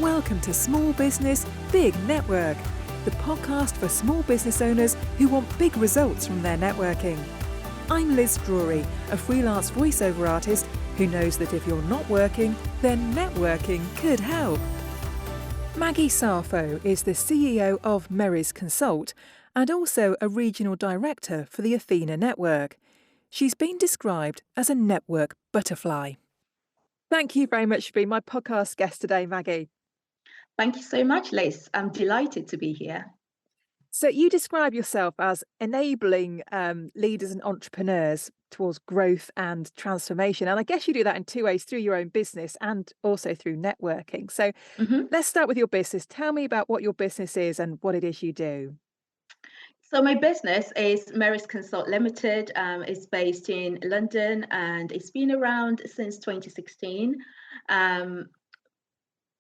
Welcome to Small Business, Big Network, the podcast for small business owners who want big results from their networking. I'm Liz Drury, a freelance voiceover artist who knows that if you're not working, then networking could help. Maggie Sarfo is the CEO of Merry's Consult and also a regional director for the Athena Network. She's been described as a network butterfly. Thank you very much for being my podcast guest today, Maggie. Thank you so much, Liz. I'm delighted to be here. So you describe yourself as enabling leaders and entrepreneurs towards growth and transformation. And I guess you do that in two ways, through your own business and also through networking. So Let's start with your business. Tell me about what your business is and what it is you do. So my business is Merry's Consult Limited. It's based in London and it's been around since 2016.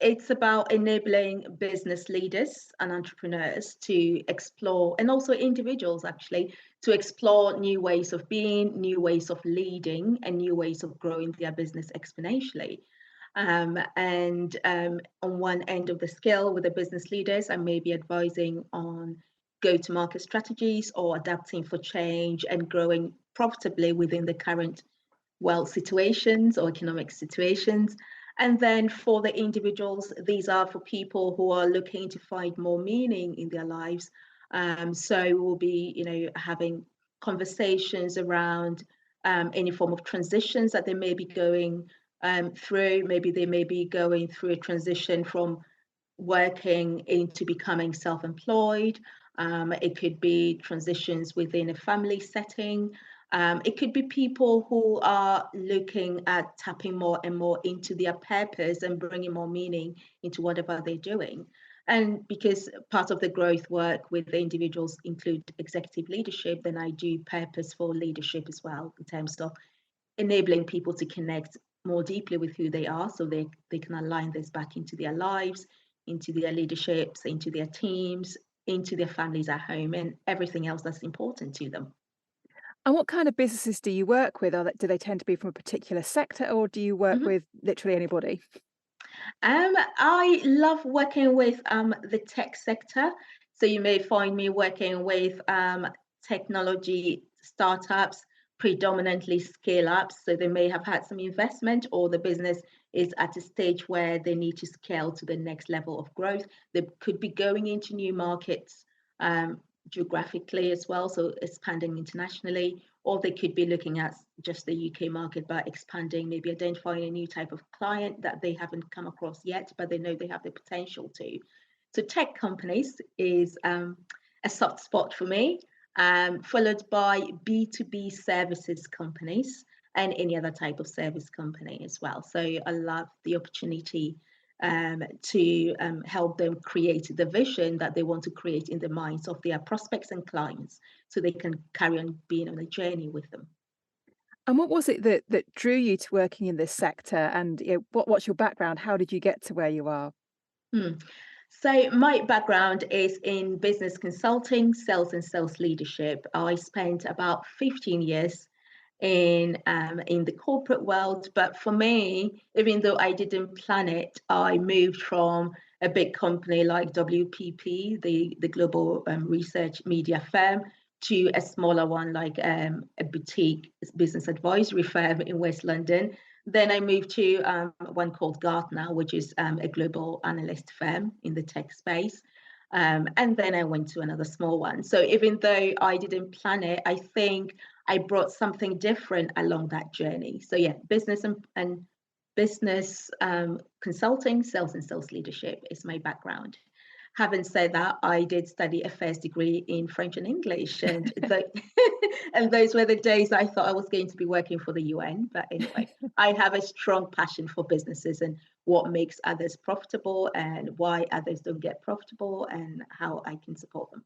It's about enabling business leaders and entrepreneurs to explore, and also individuals actually, to explore new ways of being, new ways of leading, and new ways of growing their business exponentially. On one end of the scale with the business leaders, I may be advising on go-to-market strategies or adapting for change and growing profitably within the current world situations or economic situations. And then for the individuals, these are for people who are looking to find more meaning in their lives. So we'll be, having conversations around any form of transitions that they may be going through. Maybe they may be going through a transition from working into becoming self-employed. It could be transitions within a family setting. It could be people who are looking at tapping more and more into their purpose and bringing more meaning into whatever they're doing. And because part of the growth work with the individuals include executive leadership, then I do purposeful leadership as well, in terms of enabling people to connect more deeply with who they are, so they can align this back into their lives, into their leaderships, into their teams, into their families at home, and everything else that's important to them. And what kind of businesses do you work with? Do they tend to be from a particular sector, or do you work with literally anybody? I love working with the tech sector. So you may find me working with technology startups, predominantly scale ups. So they may have had some investment, or the business is at a stage where they need to scale to the next level of growth. They could be going into new markets geographically as well, so expanding internationally, or they could be looking at just the UK market but expanding, maybe identifying a new type of client that they haven't come across yet, but they know they have the potential to. So tech companies is a soft spot for me, followed by B2B services companies and any other type of service company as well. So I love the opportunity to help them create the vision that they want to create in the minds of their prospects and clients, so they can carry on being on a journey with them. And what was it that drew you to working in this sector? And what's your background? How did you get to where you are? So my background is in business consulting, sales and sales leadership. I spent about 15 years in the corporate world, but for me, even though I didn't plan it, I moved from a big company like WPP, the global research media firm, to a smaller one like a boutique business advisory firm in West London. Then I moved to one called Gartner, which is a global analyst firm in the tech space. And then I went to another small one. So even though I didn't plan it, I think I brought something different along that journey. So yeah, business and business consulting, sales and sales leadership is my background. Having said that, I did study a first degree in French and English, and and those were the days I thought I was going to be working for the UN. But anyway, I have a strong passion for businesses and what makes others profitable and why others don't get profitable and how I can support them.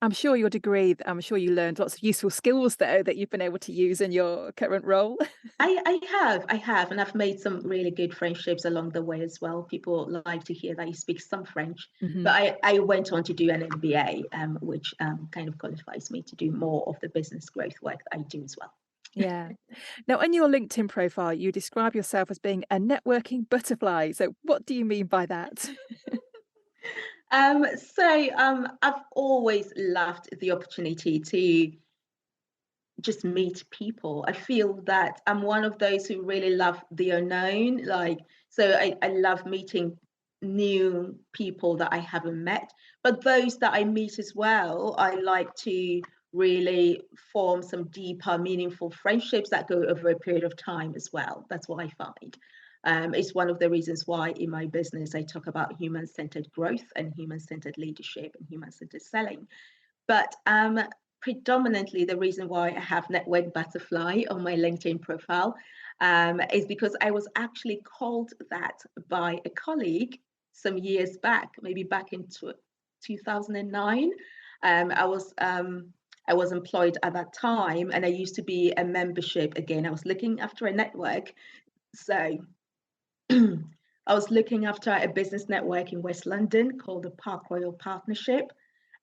I'm sure your degree, I'm sure you learned lots of useful skills there that you've been able to use in your current role. I have, and I've made some really good friendships along the way as well. People like to hear that you speak some French, but I went on to do an MBA, which kind of qualifies me to do more of the business growth work that I do as well. Yeah. Now, on your LinkedIn profile, you describe yourself as being a networking butterfly. So, what do you mean by that? I've always loved the opportunity to just meet people. I feel that I'm one of those who really love the unknown. I love meeting new people that I haven't met, but those that I meet as well, I like to really form some deeper, meaningful friendships that go over a period of time as well. That's what I find. It's one of the reasons why in my business I talk about human-centered growth and human-centered leadership and human-centered selling. But predominantly, the reason why I have Network Butterfly on my LinkedIn profile is because I was actually called that by a colleague some years back, maybe back in 2009. I was employed at that time, and I used to be a membership. Again, I was looking after a network. So I was looking after a business network in West London called the Park Royal Partnership.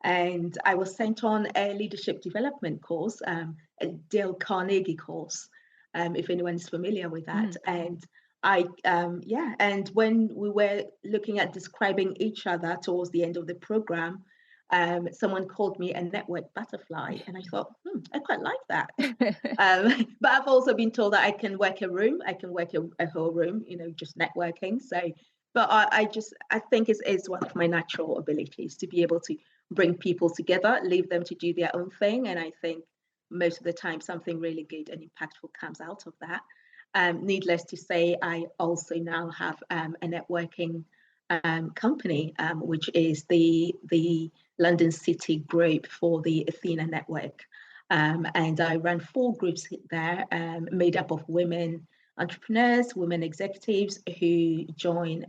And I was sent on a leadership development course, a Dale Carnegie course, if anyone's familiar with that. And and when we were looking at describing each other towards the end of the program, someone called me a network butterfly, and I thought, I quite like that. But I've also been told that I can work a room, I can work a whole room, just networking. But I think it's one of my natural abilities to be able to bring people together, leave them to do their own thing. And I think most of the time something really good and impactful comes out of that. Needless to say, I also now have a networking company, which is the London City group for the Athena Network. And I run 4 groups there, made up of women entrepreneurs, women executives who join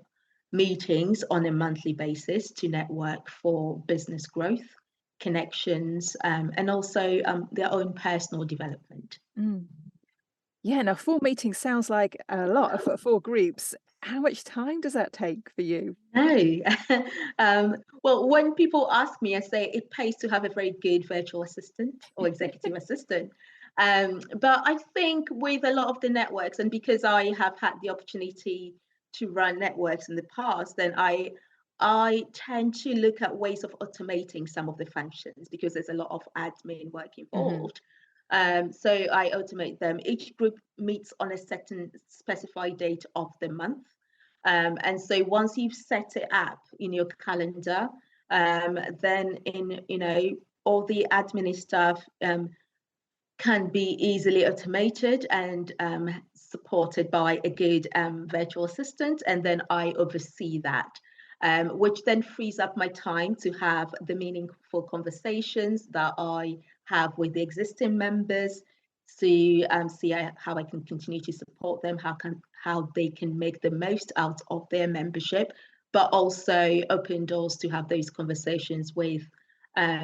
meetings on a monthly basis to network for business growth, connections, and also their own personal development. Yeah, now 4 meetings sounds like a lot for 4 groups. How much time does that take for you? No. Well, when people ask me, I say it pays to have a very good virtual assistant or executive assistant. But I think with a lot of the networks, and because I have had the opportunity to run networks in the past, then I tend to look at ways of automating some of the functions because there's a lot of admin work involved. So I automate them. Each group meets on a certain specified date of the month. And so once you've set it up in your calendar, then all the admin stuff can be easily automated and supported by a good virtual assistant. And then I oversee that, which then frees up my time to have the meaningful conversations that I have with the existing members, to see how I can continue to support them, how they can make the most out of their membership, but also open doors to have those conversations with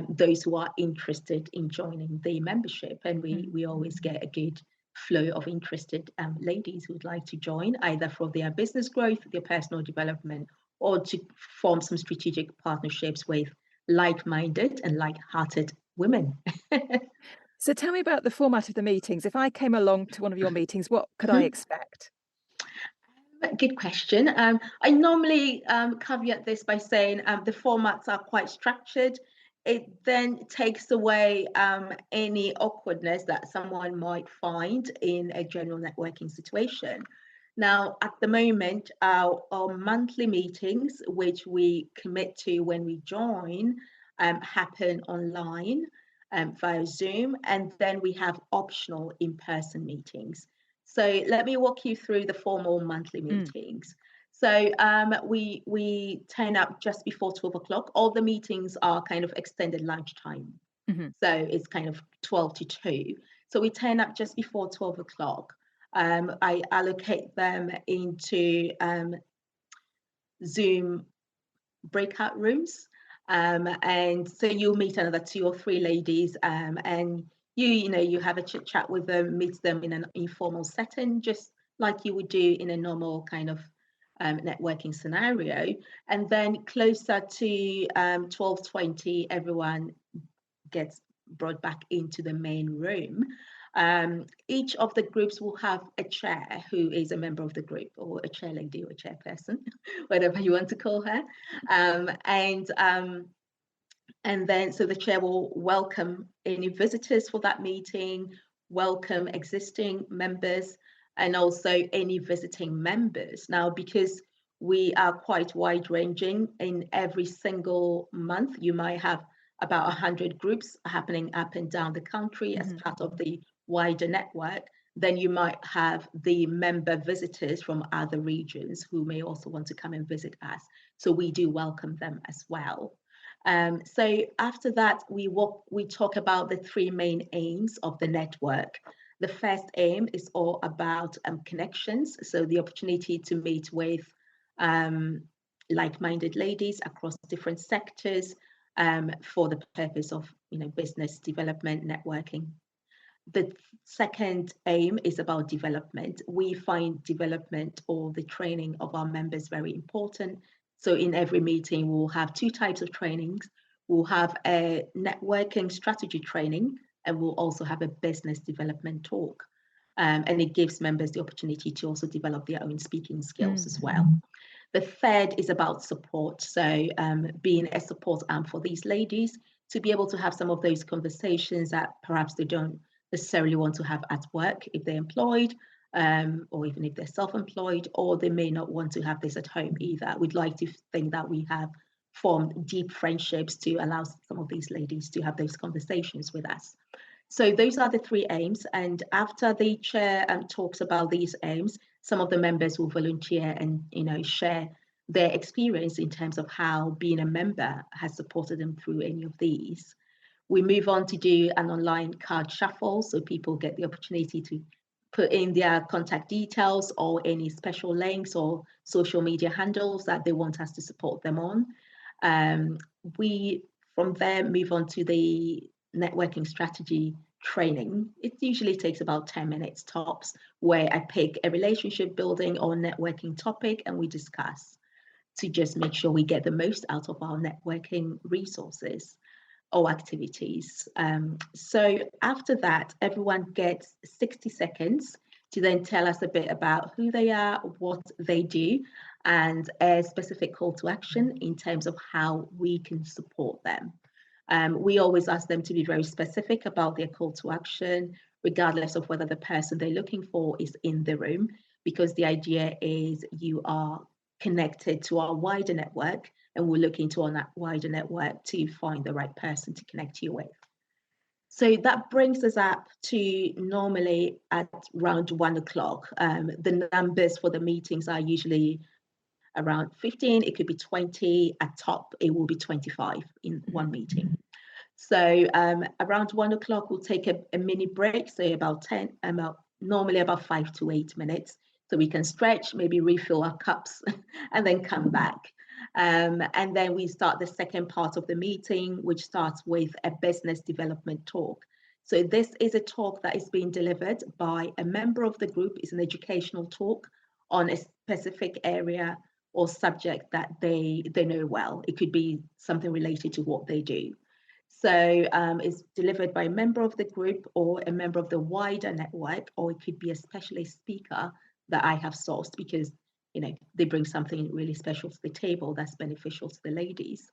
those who are interested in joining the membership. And we always get a good flow of interested ladies who would like to join, either for their business growth, their personal development, or to form some strategic partnerships with like-minded and like-hearted women. So tell me about the format of the meetings. If I came along to one of your meetings, what could I expect? Good question. I normally caveat this by saying the formats are quite structured. It then takes away any awkwardness that someone might find in a general networking situation. Now, at the moment, our monthly meetings, which we commit to when we join, happen online via Zoom, and then we have optional in-person meetings. So let me walk you through the formal monthly meetings. So we turn up just before 12 o'clock. All the meetings are kind of extended lunchtime. So it's kind of 12 to 2. So we turn up just before 12 o'clock. I allocate them into Zoom breakout rooms. And so you'll meet another 2 or 3 ladies, and you have a chit chat with them, meet them in an informal setting, just like you would do in a normal kind of networking scenario. And then closer to 12:20, everyone gets brought back into the main room. Each of the groups will have a chair who is a member of the group, or a chair lady or a chairperson, whatever you want to call her. And then, so the chair will welcome any visitors for that meeting, welcome existing members, and also any visiting members. Now, because we are quite wide ranging, in every single month, you might have about 100 groups happening up and down the country as part of the wider network. Then you might have the member visitors from other regions who may also want to come and visit us. So we do welcome them as well. So after that, we talk about the three main aims of the network. The first aim is all about connections, so the opportunity to meet with like-minded ladies across different sectors for the purpose of business development, networking. The second aim is about development. We find development or the training of our members very important. So in every meeting, we'll have two types of trainings. We'll have a networking strategy training, and we'll also have a business development talk. And it gives members the opportunity to also develop their own speaking skills as well. The third is about support. So being a support arm for these ladies to be able to have some of those conversations that perhaps they don't necessarily want to have at work if they're employed, or even if they're self-employed, or they may not want to have this at home either. We'd like to think that we have formed deep friendships to allow some of these ladies to have those conversations with us. So those are the three aims. And after the chair talks about these aims, some of the members will volunteer and share their experience in terms of how being a member has supported them through any of these. We move on to do an online card shuffle, so people get the opportunity to put in their contact details or any special links or social media handles that they want us to support them on. We, from there, move on to the networking strategy training. It usually takes about 10 minutes tops, where I pick a relationship building or networking topic and we discuss to just make sure we get the most out of our networking resources or activities. So after that, everyone gets 60 seconds to then tell us a bit about who they are, what they do, and a specific call to action in terms of how we can support them. We always ask them to be very specific about their call to action, regardless of whether the person they're looking for is in the room, because the idea is you are connected to our wider network, and we're looking to on that wider network to find the right person to connect you with. So that brings us up to normally at around 1 o'clock. The numbers for the meetings are usually around 15, it could be 20, at top it will be 25 in one meeting. So around 1 o'clock we'll take a mini break, say normally about 5 to 8 minutes, so we can stretch, maybe refill our cups and then come back. And then we start the second part of the meeting, which starts with a business development talk. So this is a talk that is being delivered by a member of the group. It's an educational talk on a specific area or subject that they know well. It could be something related to what they do. So it's delivered by a member of the group or a member of the wider network, or it could be a specialist speaker that I have sourced because they bring something really special to the table that's beneficial to the ladies.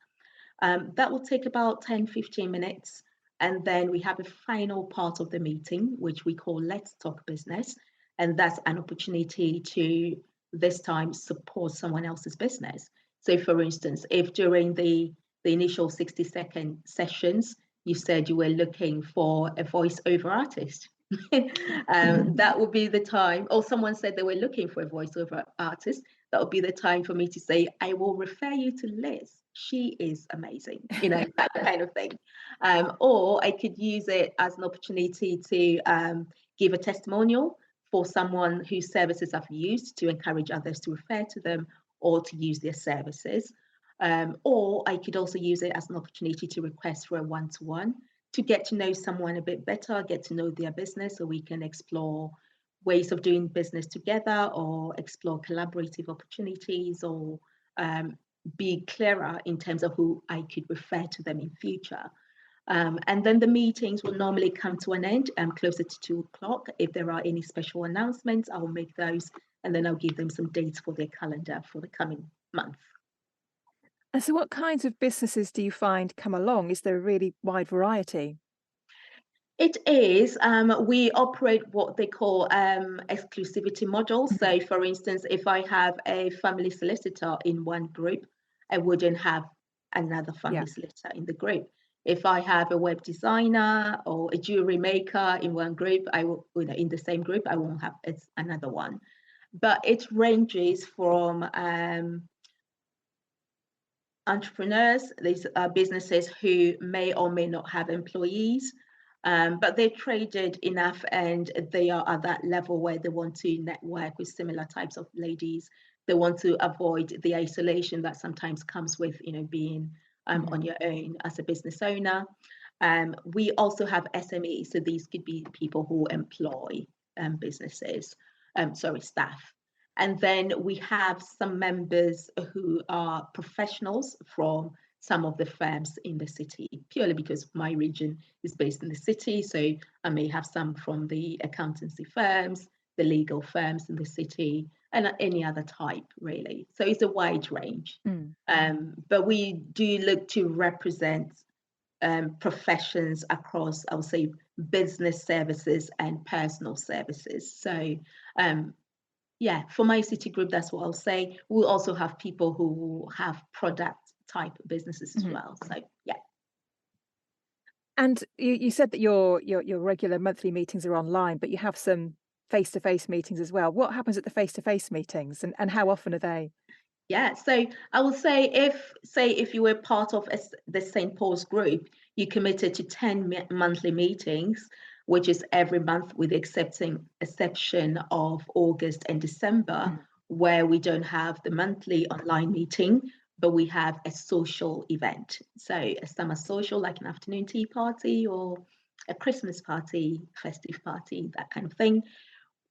That will take about 10-15 minutes. And then we have a final part of the meeting, which we call Let's Talk Business. And that's an opportunity to, this time, support someone else's business. So for instance, if during the initial 60-second sessions, you said you were looking for a voiceover artist, that would be the time, or someone said they were looking for a voiceover artist, that would be the time for me to say, I will refer you to Liz. She is amazing, that kind of thing. Or I could use it as an opportunity to give a testimonial for someone whose services I've used to encourage others to refer to them or to use their services. Or I could also use it as an opportunity to request for a one-to-one to get to know someone a bit better, get to know their business, so we can explore ways of doing business together or explore collaborative opportunities, or be clearer in terms of who I could refer to them in future. And then the meetings will normally come to an end closer to 2 o'clock. If there are any special announcements, I will make those, and then I'll give them some dates for their calendar for the coming month. And so what kinds of businesses do you find come along? Is there a really wide variety? It is. We operate what they call exclusivity models. So, for instance, if I have a family solicitor in one group, I wouldn't have another family Yeah. solicitor in the group. If I have a web designer or a jewelry maker in one group, I will, in the same group, I won't have another one. But it ranges from entrepreneurs, these are businesses who may or may not have employees, but they're traded enough and they are at that level where they want to network with similar types of ladies. They want to avoid the isolation that sometimes comes with, being on your own as a business owner. We also have SMEs, so these could be people who employ staff. And then we have some members who are professionals from some of the firms in the city, purely because my region is based in the city. So I may have some from the accountancy firms, the legal firms in the city, and any other type, really. So it's a wide range. But we do look to represent professions across, I would say, business services and personal services. So yeah, for my city group, that's what I'll say. We'll also have people who have product type businesses as well. So yeah. And you said that your regular monthly meetings are online, but you have some face-to-face meetings as well. What happens at the face-to-face meetings, and how often are they? Yeah, so I will say if you were part of the St. Paul's group, you committed to 10 monthly meetings, which is every month with the exception of August and December, where we don't have the monthly online meeting, but we have a social event. So a summer social, like an afternoon tea party or a Christmas party, festive party, that kind of thing.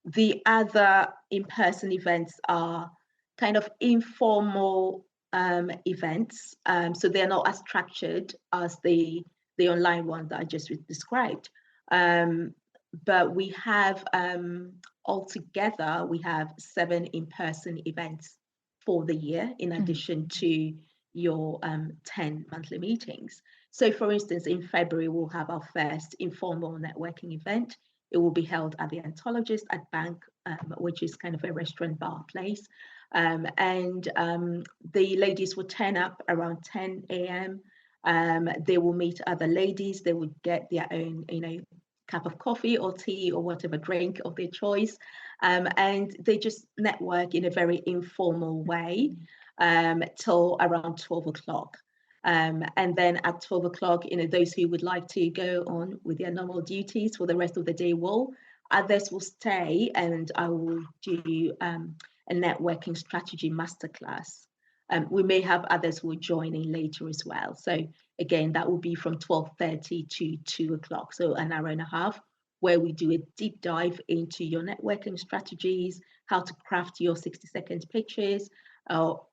The other in-person events are kind of informal events. So they're not as structured as the online one that I just described. But we have altogether, we have 7 in-person events for the year, in addition to your 10 monthly meetings. So for instance, in February, we'll have our first informal networking event. It will be held at the Anthologist at Bank, which is kind of a restaurant bar place. The ladies will turn up around 10 a.m. They will meet other ladies. They will get their own, cup of coffee or tea or whatever drink of their choice. And they just network in a very informal way till around 12 o'clock. And then at 12 o'clock, those who would like to go on with their normal duties for the rest of the day will. Others will stay, and I will do a networking strategy masterclass. We may have others who will join in later as well. So again, that will be from 12:30 to 2 o'clock, so an hour and a half, where we do a deep dive into your networking strategies, how to craft your 60-second pitches,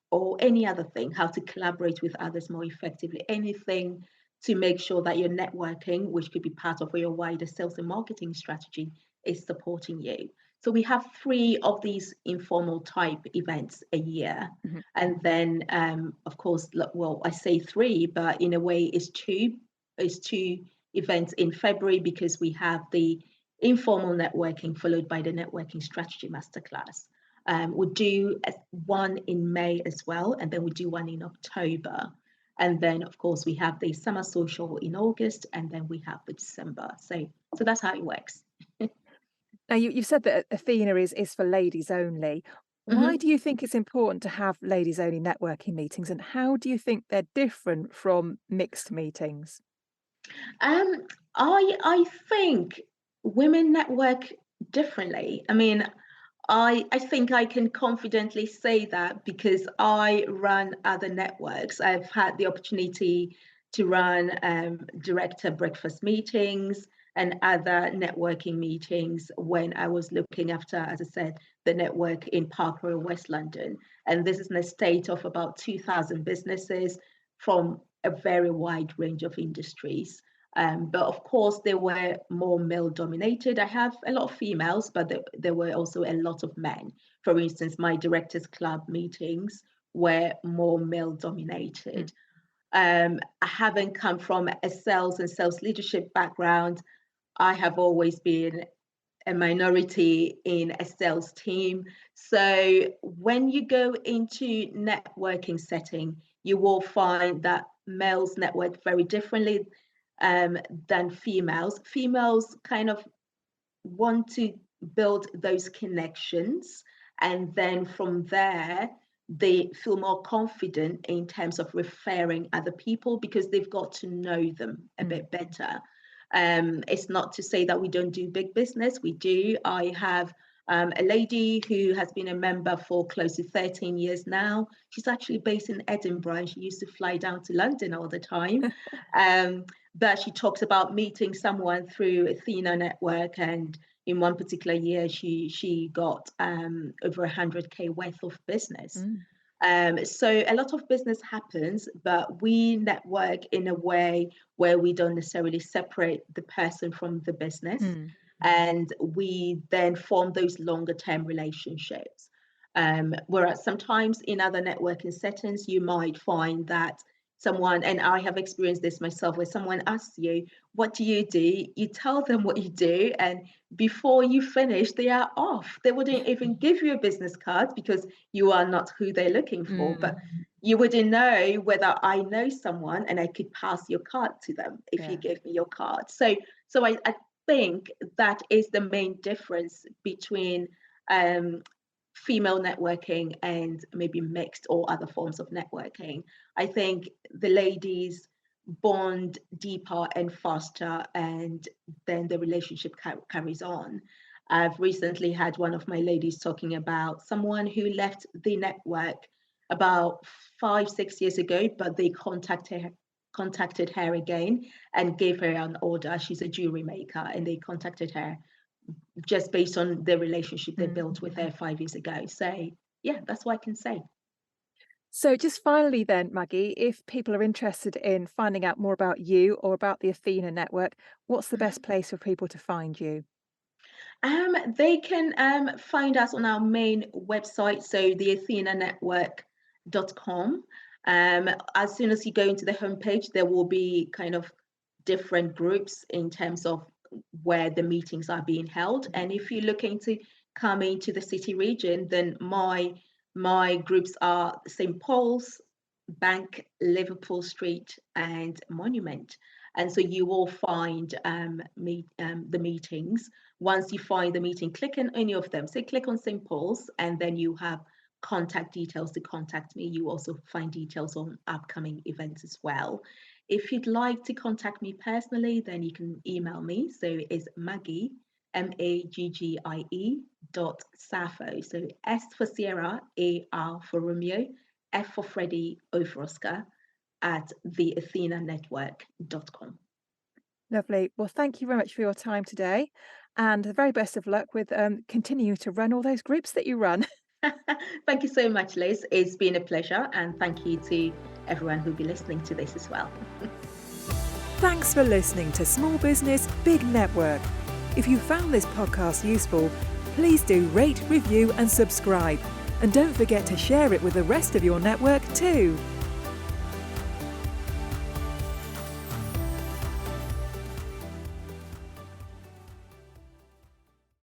or any other thing, how to collaborate with others more effectively, anything to make sure that your networking, which could be part of your wider sales and marketing strategy, is supporting you. So we have 3 of these informal type events a year. And then, of course, well, I say 3, but in a way it's two events in February, because we have the informal networking followed by the networking strategy masterclass. We'll do one in May as well, and then we do one in October. And then, of course, we have the summer social in August, and then we have the December. So that's how it works. Now, you've said that Athena is for ladies only. Why do you think it's important to have ladies only networking meetings, and how do you think they're different from mixed meetings? I think women network differently. I mean, I think I can confidently say that because I run other networks. I've had the opportunity to run director breakfast meetings and other networking meetings when I was looking after, as I said, the network in Park Royal, West London. And this is an estate of about 2,000 businesses from a very wide range of industries. But of course, they were more male dominated. I have a lot of females, but there were also a lot of men. For instance, my directors club meetings were more male dominated. I haven't come from a sales and sales leadership background. I have always been a minority in a sales team. So when you go into networking setting, you will find that males network very differently than females. Females kind of want to build those connections, and then from there, they feel more confident in terms of referring other people because they've got to know them a bit better. It's not to say that we don't do big business. We do. I have a lady who has been a member for close to 13 years now. She's actually based in Edinburgh, and she used to fly down to London all the time. But she talks about meeting someone through Athena Network, and in one particular year, she got over 100K worth of business. So a lot of business happens, but we network in a way where we don't necessarily separate the person from the business, and we then form those longer term relationships. Whereas sometimes in other networking settings, you might find that someone, and I have experienced this myself, where someone asks you, what do? You tell them what you do, and before you finish, they are off. They wouldn't even give you a business card because you are not who they're looking for. But you wouldn't know whether I know someone and I could pass your card to them if you give me your card. So I think that is the main difference between female networking and maybe mixed or other forms of networking. I think the ladies bond deeper and faster, and then the relationship carries on. I've recently had one of my ladies talking about someone who left the network about 5-6 years ago, but they contacted her again and gave her an order. She's a jewelry maker, and they contacted her just based on the relationship they built with her 5 years ago. So yeah, that's what I can say. So just finally then, Maggie, if people are interested in finding out more about you or about the Athena Network, what's the best place for people to find you? They can find us on our main website, so the athenanetwork.com. As soon as you go into the homepage, there will be kind of different groups in terms of where the meetings are being held. And if you're looking to come into the city region, then my groups are St. Paul's, Bank, Liverpool Street, and Monument. And so you will find the meetings. Once you find the meeting, click on any of them. So click on St. Paul's, and then you have contact details to contact me. You also find details on upcoming events as well. If you'd like to contact me personally, then you can email me. So it's Maggie, Maggie .Sarfo. So S for Sierra, AR for Romeo, F for Freddie, O for Oscar, at theathenanetwork.com. Lovely. Well, thank you very much for your time today, and the very best of luck with continuing to run all those groups that you run. Thank you so much, Liz. It's been a pleasure, and thank you to everyone who'll be listening to this as well. Thanks for listening to Small Business, Big Network. If you found this podcast useful, please do rate, review and subscribe. And don't forget to share it with the rest of your network too.